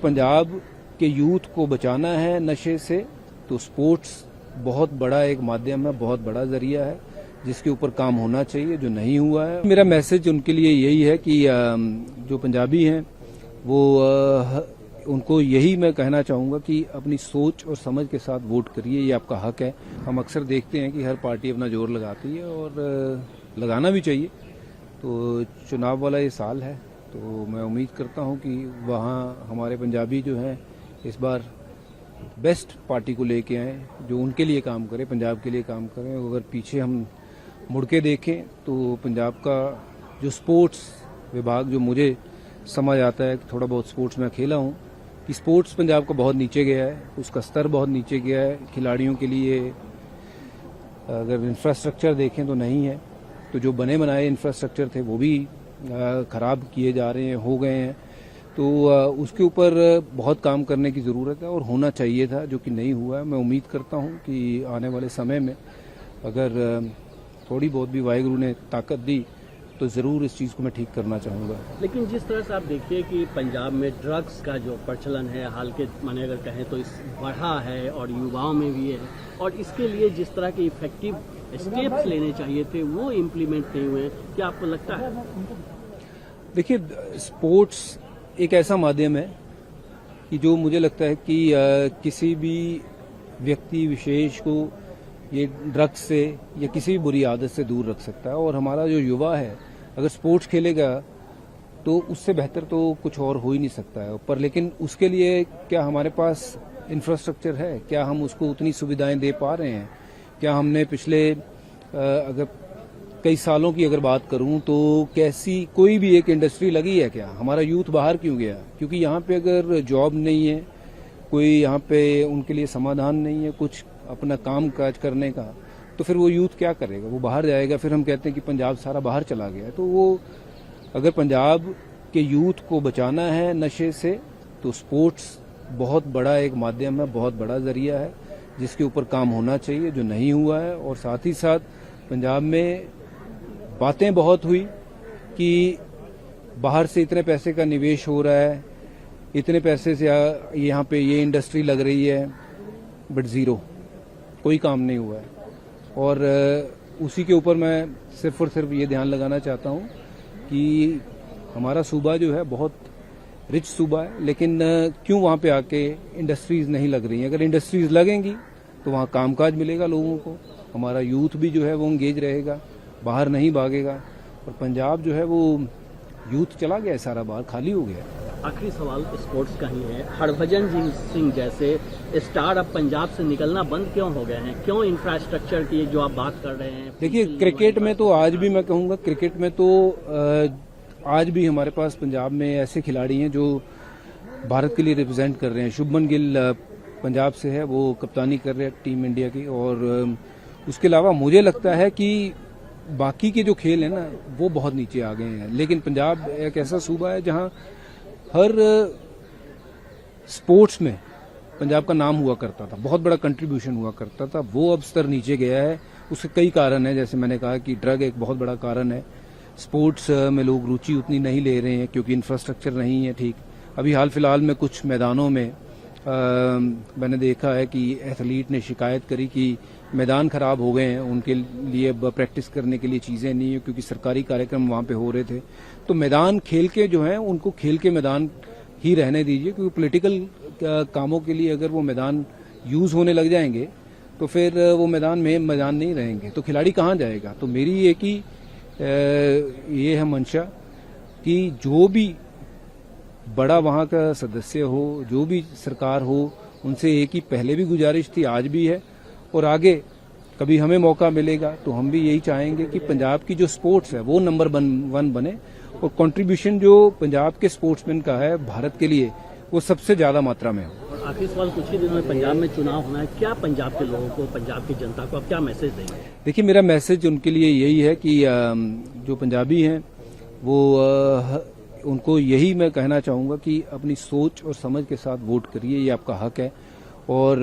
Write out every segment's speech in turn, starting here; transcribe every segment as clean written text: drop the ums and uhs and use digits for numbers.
पंजाब के यूथ को बचाना है नशे से तो स्पोर्ट्स बहुत बड़ा एक माध्यम है, बहुत बड़ा जरिया है जिसके ऊपर काम होना चाहिए, जो नहीं हुआ है। मेरा मैसेज उनके लिए यही है कि जो पंजाबी हैं वो उनको यही मैं कहना चाहूँगा कि अपनी सोच और समझ के साथ वोट करिए, ये आपका हक है। हम अक्सर देखते हैं कि हर पार्टी अपना जोर लगाती है और लगाना भी चाहिए। तो चुनाव वाला ये साल है, तो मैं उम्मीद करता हूँ कि वहाँ हमारे पंजाबी जो हैं इस बार बेस्ट पार्टी को लेके आए, जो उनके लिए काम करे, पंजाब के लिए काम करें। अगर पीछे हम मुड़ के देखें तो पंजाब का जो स्पोर्ट्स विभाग, जो मुझे समझ आता है, थोड़ा बहुत स्पोर्ट्स में खेला हूँ, कि स्पोर्ट्स पंजाब का बहुत नीचे गया है, उसका स्तर बहुत नीचे गया है। खिलाड़ियों के लिए अगर इंफ्रास्ट्रक्चर देखें तो नहीं है, तो जो बने बनाए इंफ्रास्ट्रक्चर थे वो भी खराब किए जा रहे हैं, हो गए हैं। तो उसके ऊपर बहुत काम करने की ज़रूरत है और होना चाहिए था, जो कि नहीं हुआ है। मैं उम्मीद करता हूँ कि आने वाले समय में अगर थोड़ी बहुत भी वाहिगुरु ने ताकत दी तो ज़रूर इस चीज़ को मैं ठीक करना चाहूँगा। लेकिन जिस तरह से आप देखिए कि पंजाब में ड्रग्स का जो प्रचलन है हाल के माने अगर कहें तो इस बढ़ा है और युवाओं में भी है, और इसके लिए जिस तरह के इफेक्टिव स्टेप्स लेने चाहिए थे वो इम्प्लीमेंट नहीं हुए, क्या आपको लगता है? देखिए, स्पोर्ट्स एक ऐसा माध्यम है कि जो मुझे लगता है कि किसी भी व्यक्ति विशेष को ये ड्रग्स से या किसी भी बुरी आदत से दूर रख सकता है। और हमारा जो युवा है अगर स्पोर्ट्स खेलेगा तो उससे बेहतर तो कुछ और हो ही नहीं सकता है। पर लेकिन उसके लिए क्या हमारे पास इंफ्रास्ट्रक्चर है? क्या हम उसको उतनी सुविधाएं दे पा रहे हैं? क्या हमने पिछले अगर कई सालों की अगर बात करूं तो कैसी कोई भी एक इंडस्ट्री लगी है क्या? हमारा यूथ बाहर क्यों गया? क्योंकि यहाँ पे अगर जॉब नहीं है, कोई यहाँ पे उनके लिए समाधान नहीं है कुछ अपना काम काज करने का, तो फिर वो यूथ क्या करेगा? वो बाहर जाएगा। फिर हम कहते हैं कि पंजाब सारा बाहर चला गया। तो वो अगर पंजाब के यूथ को बचाना है नशे से तो स्पोर्ट्स बहुत बड़ा एक माध्यम है, बहुत बड़ा जरिया है जिसके ऊपर काम होना चाहिए, जो नहीं हुआ है। और साथ ही साथ पंजाब में बातें बहुत हुई कि बाहर से इतने पैसे का निवेश हो रहा है, इतने पैसे से यहाँ पे ये इंडस्ट्री लग रही है, बट ज़ीरो, कोई काम नहीं हुआ है। और उसी के ऊपर मैं सिर्फ और सिर्फ ये ध्यान लगाना चाहता हूँ कि हमारा सूबा जो है बहुत रिच सूबा है, लेकिन क्यों वहाँ पे आके इंडस्ट्रीज़ नहीं लग रही हैं? अगर इंडस्ट्रीज़ लगेंगी तो वहाँ कामकाज मिलेगा लोगों को, हमारा यूथ भी जो है वो इंगेज रहेगा, बाहर नहीं भागेगा। और पंजाब जो है वो यूथ चला गया है, सारा बाहर खाली हो गया। आखिरी सवाल स्पोर्ट्स का ही है। हरभजन सिंह जैसे स्टार अब पंजाब से निकलना बंद क्यों हो गए हैं? क्यों इंफ्रास्ट्रक्चर की जो आप बात कर रहे हैं? देखिए, क्रिकेट में तो आज भी मैं कहूँगा, क्रिकेट में तो आज भी हमारे पास पंजाब में ऐसे खिलाड़ी हैं जो भारत के लिए रिप्रेजेंट कर रहे हैं। शुभमन गिल पंजाब से है, वो कप्तानी कर रहे हैं टीम इंडिया की। और उसके अलावा मुझे लगता है कि बाकी के जो खेल है ना वो बहुत नीचे आ गए हैं। लेकिन पंजाब एक ऐसा सूबा है जहां हर स्पोर्ट्स में पंजाब का नाम हुआ करता था, बहुत बड़ा कंट्रीब्यूशन हुआ करता था। वो अब स्तर नीचे गया है। उसके कई कारण हैं, जैसे मैंने कहा कि ड्रग एक बहुत बड़ा कारण है। स्पोर्ट्स में लोग रुचि उतनी नहीं ले रहे हैं क्योंकि इंफ्रास्ट्रक्चर नहीं है ठीक। अभी हाल फिलहाल में कुछ मैदानों में मैंने देखा है कि एथलीट ने शिकायत करी कि मैदान खराब हो गए हैं, उनके लिए प्रैक्टिस करने के लिए चीज़ें नहीं है क्योंकि सरकारी कार्यक्रम वहाँ पे हो रहे थे। तो मैदान खेल के जो है उनको खेल के मैदान ही रहने दीजिए, क्योंकि पॉलिटिकल कामों के लिए अगर वो मैदान यूज़ होने लग जाएंगे तो फिर वो मैदान नहीं रहेंगे, तो खिलाड़ी कहाँ जाएगा? तो मेरी ये है मंशा कि जो भी बड़ा वहाँ का सदस्य हो, जो भी सरकार हो, उनसे एक ही पहले भी गुजारिश थी, आज भी है और आगे कभी हमें मौका मिलेगा तो हम भी यही चाहेंगे कि पंजाब की जो स्पोर्ट्स है वो नंबर 1 बने और कंट्रीब्यूशन जो पंजाब के स्पोर्ट्समैन का है भारत के लिए वो सबसे ज्यादा मात्रा में हो। आखिरी सवाल, कुछ ही दिनों में पंजाब में चुनाव होना है, क्या पंजाब के लोगों को, पंजाब की जनता को आप क्या मैसेज देंगे? देखिए, मेरा मैसेज उनके लिए यही है कि जो पंजाबी हैं वो उनको यही मैं कहना चाहूँगा कि अपनी सोच और समझ के साथ वोट करिए, ये आपका हक है। और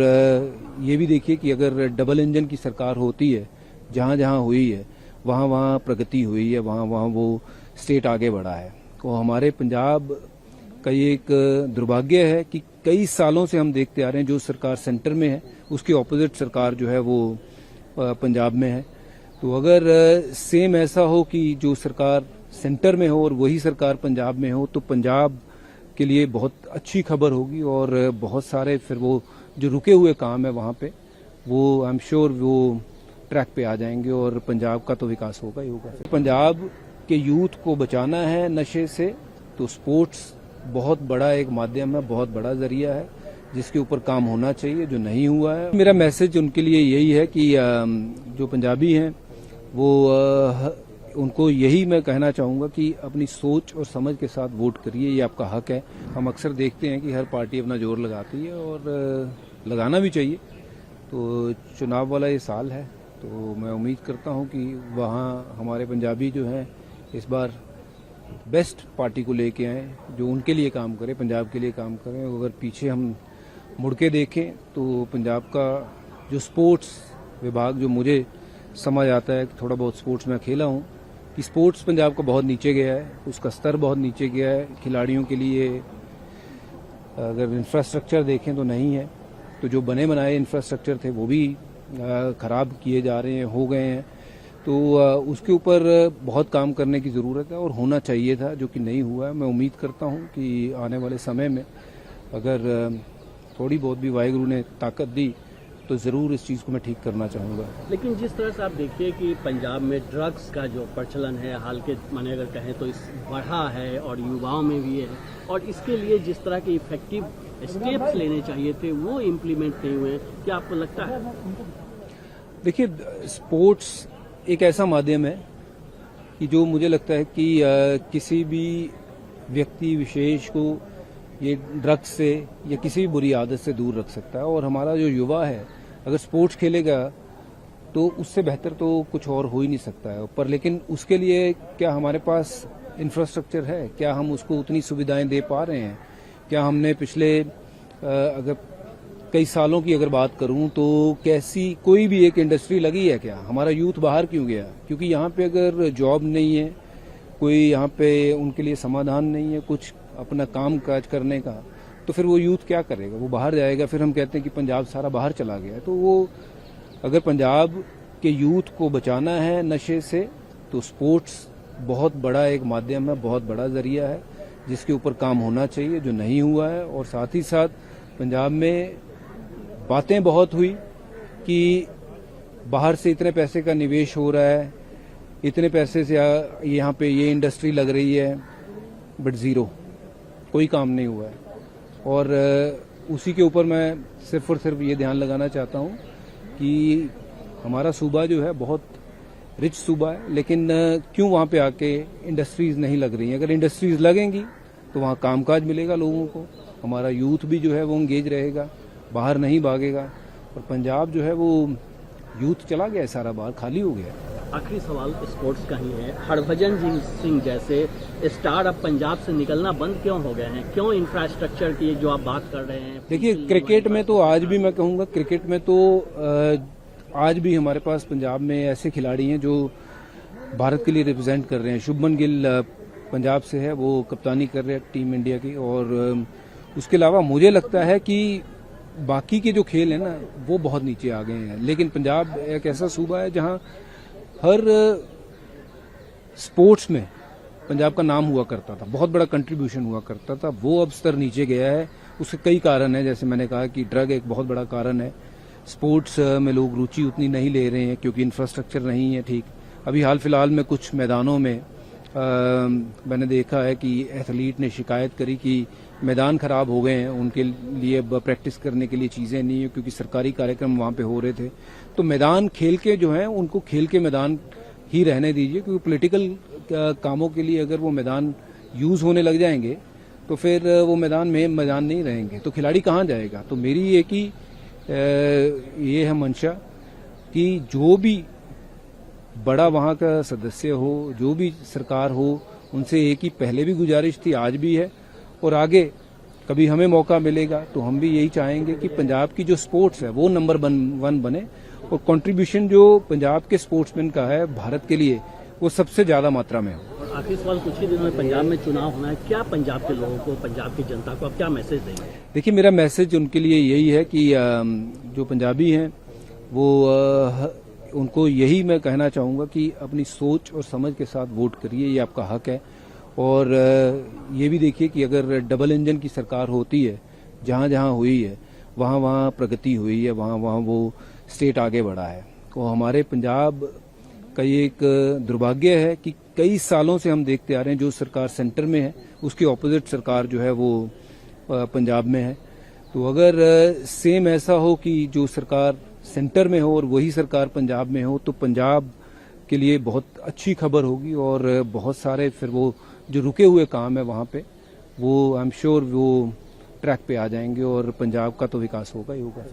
ये भी देखिए कि अगर डबल इंजन की सरकार होती है, जहाँ जहाँ हुई है वहाँ वहाँ प्रगति हुई है, वहाँ वहाँ वो स्टेट आगे बढ़ा है। तो हमारे पंजाब का ये एक दुर्भाग्य है कि कई सालों से हम देखते आ रहे हैं जो सरकार सेंटर में है उसकी ऑपोजिट सरकार जो है वो पंजाब में है। तो अगर सेम ऐसा हो कि जो सरकार सेंटर में हो और वही सरकार पंजाब में हो तो पंजाब के लिए बहुत अच्छी खबर होगी और बहुत सारे फिर वो जो रुके हुए काम है वहाँ पे वो आई एम श्योर वो ट्रैक पे आ जाएंगे और पंजाब का तो विकास होगा ही होगा। पंजाब के यूथ को बचाना है नशे से तो स्पोर्ट्स बहुत बड़ा एक माध्यम है, बहुत बड़ा जरिया है जिसके ऊपर काम होना चाहिए, जो नहीं हुआ है। मेरा मैसेज उनके लिए यही है कि जो पंजाबी हैं वो उनको यही मैं कहना चाहूँगा कि अपनी सोच और समझ के साथ वोट करिए, ये आपका हक है। हम अक्सर देखते हैं कि हर पार्टी अपना जोर लगाती है और लगाना भी चाहिए। तो चुनाव वाला ये साल है तो मैं उम्मीद करता हूँ कि वहाँ हमारे पंजाबी जो हैं इस बार बेस्ट पार्टी को लेके आए जो उनके लिए काम करे, पंजाब के लिए काम करें। अगर पीछे हम मुड़ के देखें तो पंजाब का जो स्पोर्ट्स विभाग जो मुझे समझ आता है, थोड़ा बहुत स्पोर्ट्स में खेला हूँ, कि स्पोर्ट्स पंजाब का बहुत नीचे गया है, उसका स्तर बहुत नीचे गया है। खिलाड़ियों के लिए अगर इंफ्रास्ट्रक्चर देखें तो नहीं है, तो जो बने बनाए इंफ्रास्ट्रक्चर थे वो भी खराब किए जा रहे हैं, हो गए हैं। तो उसके ऊपर बहुत काम करने की ज़रूरत है और होना चाहिए था, जो कि नहीं हुआ है। मैं उम्मीद करता हूँ कि आने वाले समय में अगर थोड़ी बहुत भी वाहिगुरु ने ताकत दी तो ज़रूर इस चीज़ को मैं ठीक करना चाहूँगा। लेकिन जिस तरह से आप देखिए कि पंजाब में ड्रग्स का जो प्रचलन है हाल के माने अगर कहें तो इस बढ़ा है और युवाओं में भी है, और इसके लिए जिस तरह के इफेक्टिव स्टेप्स लेने चाहिए थे वो इम्प्लीमेंट नहीं हुए, क्या आपको लगता है? देखिए, स्पोर्ट्स एक ऐसा माध्यम है कि जो मुझे लगता है कि किसी भी व्यक्ति विशेष को ये ड्रग्स से या किसी भी बुरी आदत से दूर रख सकता है। और हमारा जो युवा है अगर स्पोर्ट्स खेलेगा तो उससे बेहतर तो कुछ और हो ही नहीं सकता है। पर लेकिन उसके लिए क्या हमारे पास इंफ्रास्ट्रक्चर है? क्या हम उसको उतनी सुविधाएं दे पा रहे हैं? क्या हमने पिछले अगर कई सालों की अगर बात करूं तो कैसी कोई भी एक इंडस्ट्री लगी है क्या? हमारा यूथ बाहर क्यों गया? क्योंकि यहाँ पे अगर जॉब नहीं है, कोई यहाँ पे उनके लिए समाधान नहीं है कुछ अपना काम काज करने का, तो फिर वो यूथ क्या करेगा? वो बाहर जाएगा। फिर हम कहते हैं कि पंजाब सारा बाहर चला गया। तो वो अगर पंजाब के यूथ को बचाना है नशे से तो स्पोर्ट्स बहुत बड़ा एक माध्यम है, बहुत बड़ा जरिया है जिसके ऊपर काम होना चाहिए, जो नहीं हुआ है। और साथ ही साथ पंजाब में बातें बहुत हुई कि बाहर से इतने पैसे का निवेश हो रहा है, इतने पैसे से यहाँ पे ये इंडस्ट्री लग रही है, बट ज़ीरो, कोई काम नहीं हुआ है। और उसी के ऊपर मैं सिर्फ और सिर्फ ये ध्यान लगाना चाहता हूँ कि हमारा सूबा जो है बहुत रिच सूबा है, लेकिन क्यों वहाँ पे आके इंडस्ट्रीज नहीं लग रही हैं? अगर इंडस्ट्रीज लगेंगी तो वहाँ कामकाज मिलेगा लोगों को, हमारा यूथ भी जो है वो इंगेज रहेगा, बाहर नहीं भागेगा। और पंजाब जो है वो यूथ चला गया है, सारा बाहर खाली हो गया है। आखिरी सवाल स्पोर्ट्स का ही है। हरभजन सिंह जैसे स्टार अब पंजाब से निकलना बंद क्यों हो गए हैं? क्यों इंफ्रास्ट्रक्चर की जो आप बात कर रहे हैं? देखिए, क्रिकेट में तो आज भी मैं कहूँगा, क्रिकेट में तो आज भी हमारे पास पंजाब में ऐसे खिलाड़ी हैं जो भारत के लिए रिप्रेजेंट कर रहे हैं। शुभमन गिल पंजाब से है, वो कप्तानी कर रहे हैं टीम इंडिया की। और उसके अलावा मुझे लगता है कि बाकी के जो खेल है ना वो बहुत नीचे आ गए हैं। लेकिन पंजाब एक ऐसा सूबा है जहां हर स्पोर्ट्स में पंजाब का नाम हुआ करता था, बहुत बड़ा कंट्रीब्यूशन हुआ करता था। वो अब स्तर नीचे गया है। उसके कई कारण हैं, जैसे मैंने कहा कि ड्रग एक बहुत बड़ा कारण है। स्पोर्ट्स में लोग रुचि उतनी नहीं ले रहे हैं क्योंकि इंफ्रास्ट्रक्चर नहीं है ठीक। अभी हाल फिलहाल में कुछ मैदानों में मैंने देखा है कि एथलीट ने शिकायत करी कि मैदान खराब हो गए हैं, उनके लिए प्रैक्टिस करने के लिए चीज़ें नहीं है क्योंकि सरकारी कार्यक्रम वहाँ पे हो रहे थे। तो मैदान खेल के जो है उनको खेल के मैदान ही रहने दीजिए, क्योंकि पॉलिटिकल कामों के लिए अगर वो मैदान यूज़ होने लग जाएंगे तो फिर वो मैदान नहीं रहेंगे, तो खिलाड़ी कहाँ जाएगा? तो मेरी ये है मंशा कि जो भी बड़ा वहाँ का सदस्य हो, जो भी सरकार हो, उनसे एक ही पहले भी गुजारिश थी, आज भी है और आगे कभी हमें मौका मिलेगा तो हम भी यही चाहेंगे कि पंजाब की जो स्पोर्ट्स है वो नंबर 1 बने और कंट्रीब्यूशन जो पंजाब के स्पोर्ट्समैन का है भारत के लिए वो सबसे ज़्यादा मात्रा में हो। आखिरी सवाल, कुछ ही दिनों में पंजाब में चुनाव होना है, क्या पंजाब के लोगों को, पंजाब की जनता को आप क्या मैसेज देंगे? देखिए, मेरा मैसेज उनके लिए यही है कि जो पंजाबी हैं वो उनको यही मैं कहना चाहूँगा कि अपनी सोच और समझ के साथ वोट करिए, ये आपका हक है। और ये भी देखिए कि अगर डबल इंजन की सरकार होती है, जहाँ जहाँ हुई है वहाँ वहाँ प्रगति हुई है, वहाँ वहाँ वो स्टेट आगे बढ़ा है। तो हमारे पंजाब का ये एक दुर्भाग्य है कि कई सालों से हम देखते आ रहे हैं जो सरकार सेंटर में है उसकी ऑपोजिट सरकार जो है वो पंजाब में है। तो अगर सेम ऐसा हो कि जो सरकार सेंटर में हो और वही सरकार पंजाब में हो तो पंजाब के लिए बहुत अच्छी खबर होगी और बहुत सारे फिर वो जो रुके हुए काम है वहाँ पे वो आई एम श्योर वो ट्रैक पे आ जाएंगे और पंजाब का तो विकास होगा ही होगा।